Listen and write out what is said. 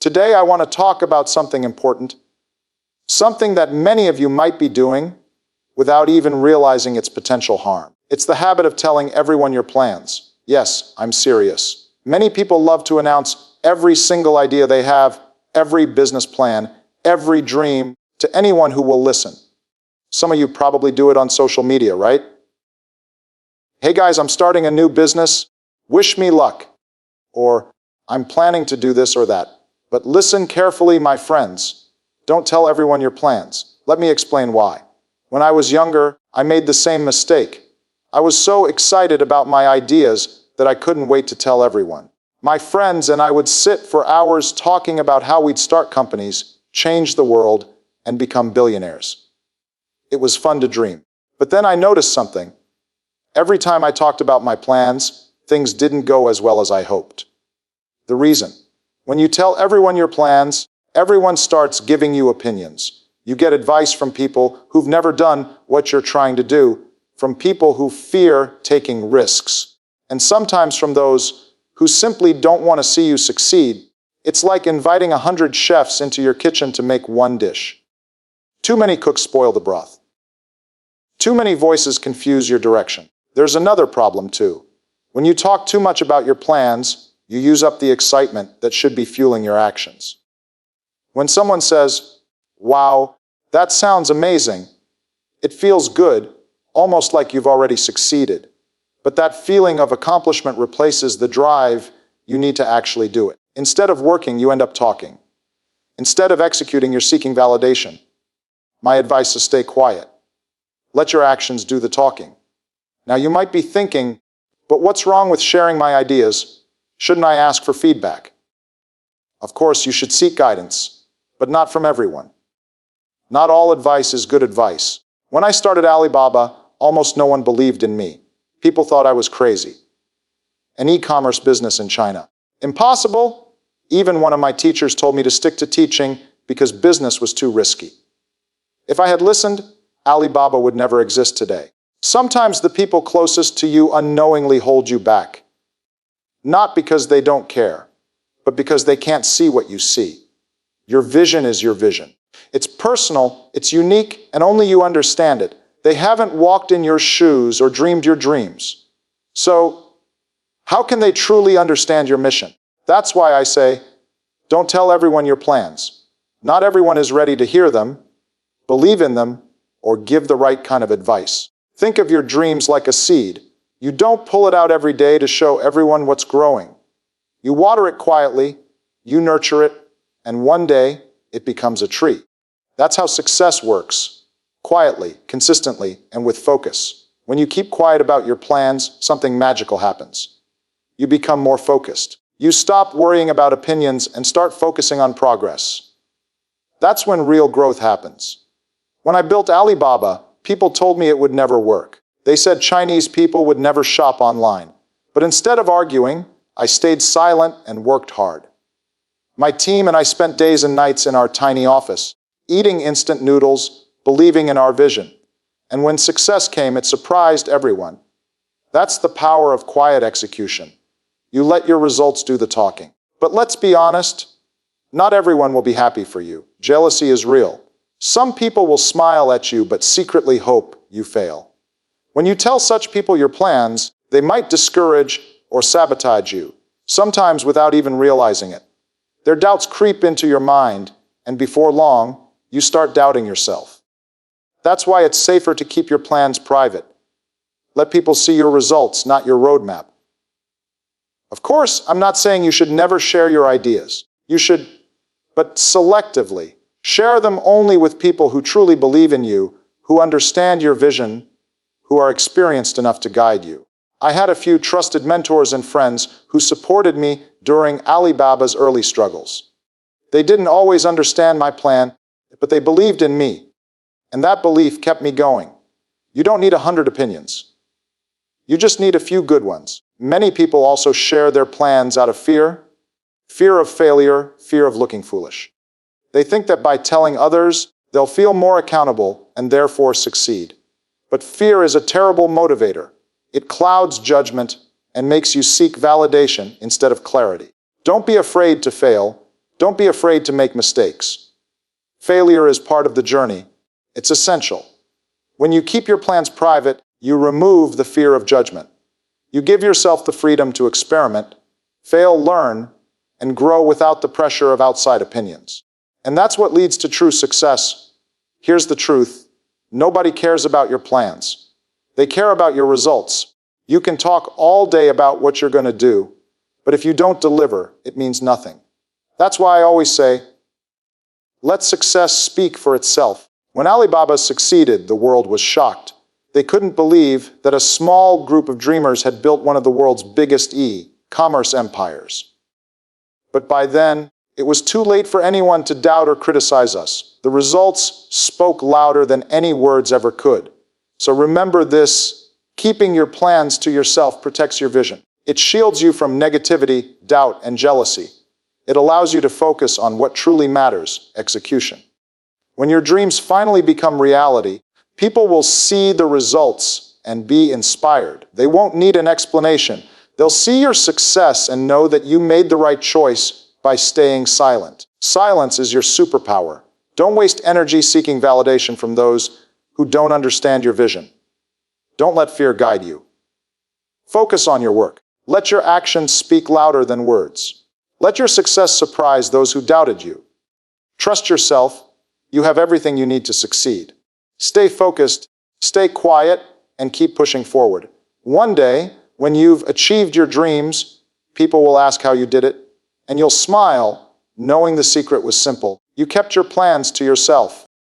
Today I want to talk about something important, something that many of you might be doing without even realizing its potential harm. It's the habit of telling everyone your plans. Yes, I'm serious. Many people love to announce every single idea they have, every business plan, every dream to anyone who will listen. Some of you probably do it on social media, right? Hey guys, I'm starting a new business. Wish me luck. Or, I'm planning to do this or that. But listen carefully, my friends. Don't tell everyone your plans. Let me explain why. When I was younger, I made the same mistake. I was so excited about my ideas that I couldn't wait to tell everyone. My friends and I would sit for hours talking about how we'd start companies, change the world, and become billionaires. It was fun to dream. But then I noticed something. Every time I talked about my plans, things didn't go as well as I hoped. The reason? When you tell everyone your plans, everyone starts giving you opinions. You get advice from people who've never done what you're trying to do, from people who fear taking risks, and sometimes from those who simply don't want to see you succeed. It's like inviting 100 chefs into your kitchen to make one dish. Too many cooks spoil the broth. Too many voices confuse your direction. There's another problem too. When you talk too much about your plans, you use up the excitement that should be fueling your actions. When someone says, "Wow, that sounds amazing," it feels good, almost like you've already succeeded. But that feeling of accomplishment replaces the drive you need to actually do it. Instead of working, you end up talking. Instead of executing, you're seeking validation. My advice is stay quiet. Let your actions do the talking. Now you might be thinking, but what's wrong with sharing my ideas? Shouldn't I ask for feedback? Of course, you should seek guidance, but not from everyone. Not all advice is good advice. When I started Alibaba, almost no one believed in me. People thought I was crazy. An e-commerce business in China. Impossible? Even one of my teachers told me to stick to teaching because business was too risky. If I had listened, Alibaba would never exist today. Sometimes the people closest to you unknowingly hold you back. Not because they don't care, but because they can't see what you see. Your vision is your vision. It's personal, it's unique, and only you understand it. They haven't walked in your shoes or dreamed your dreams. So, how can they truly understand your mission? That's why I say, don't tell everyone your plans. Not everyone is ready to hear them, believe in them, or give the right kind of advice. Think of your dreams like a seed. You don't pull it out every day to show everyone what's growing. You water it quietly, you nurture it, and one day it becomes a tree. That's how success works. Quietly, consistently, and with focus. When you keep quiet about your plans, something magical happens. You become more focused. You stop worrying about opinions and start focusing on progress. That's when real growth happens. When I built Alibaba, people told me it would never work. They said Chinese people would never shop online. But instead of arguing, I stayed silent and worked hard. My team and I spent days and nights in our tiny office, eating instant noodles, believing in our vision. And when success came, it surprised everyone. That's the power of quiet execution. You let your results do the talking. But let's be honest, not everyone will be happy for you. Jealousy is real. Some people will smile at you but secretly hope you fail. When you tell such people your plans, they might discourage or sabotage you, sometimes without even realizing it. Their doubts creep into your mind, and before long, you start doubting yourself. That's why it's safer to keep your plans private. Let people see your results, not your roadmap. Of course, I'm not saying you should never share your ideas. You should, but selectively. Share them only with people who truly believe in you, who understand your vision, who are experienced enough to guide you. I had a few trusted mentors and friends who supported me during Alibaba's early struggles. They didn't always understand my plan, but they believed in me, and that belief kept me going. You don't need 100 opinions. You just need a few good ones. Many people also share their plans out of fear of failure, fear of looking foolish. They think that by telling others, they'll feel more accountable and therefore succeed. But fear is a terrible motivator. It clouds judgment and makes you seek validation instead of clarity. Don't be afraid to fail. Don't be afraid to make mistakes. Failure is part of the journey. It's essential. When you keep your plans private, you remove the fear of judgment. You give yourself the freedom to experiment, fail, learn, and grow without the pressure of outside opinions. And that's what leads to true success. Here's the truth. Nobody cares about your plans. They care about your results. You can talk all day about what you're going to do, but if you don't deliver, it means nothing. That's why I always say, let success speak for itself. When Alibaba succeeded, the world was shocked. They couldn't believe that a small group of dreamers had built one of the world's biggest e-commerce empires. But by then, it was too late for anyone to doubt or criticize us. The results spoke louder than any words ever could. So remember this, keeping your plans to yourself protects your vision. It shields you from negativity, doubt, and jealousy. It allows you to focus on what truly matters, execution. When your dreams finally become reality, people will see the results and be inspired. They won't need an explanation. They'll see your success and know that you made the right choice by staying silent. Silence is your superpower. Don't waste energy seeking validation from those who don't understand your vision. Don't let fear guide you. Focus on your work. Let your actions speak louder than words. Let your success surprise those who doubted you. Trust yourself. You have everything you need to succeed. Stay focused, stay quiet, and keep pushing forward. One day, when you've achieved your dreams, people will ask how you did it, and you'll smile, knowing the secret was simple. You kept your plans to yourself.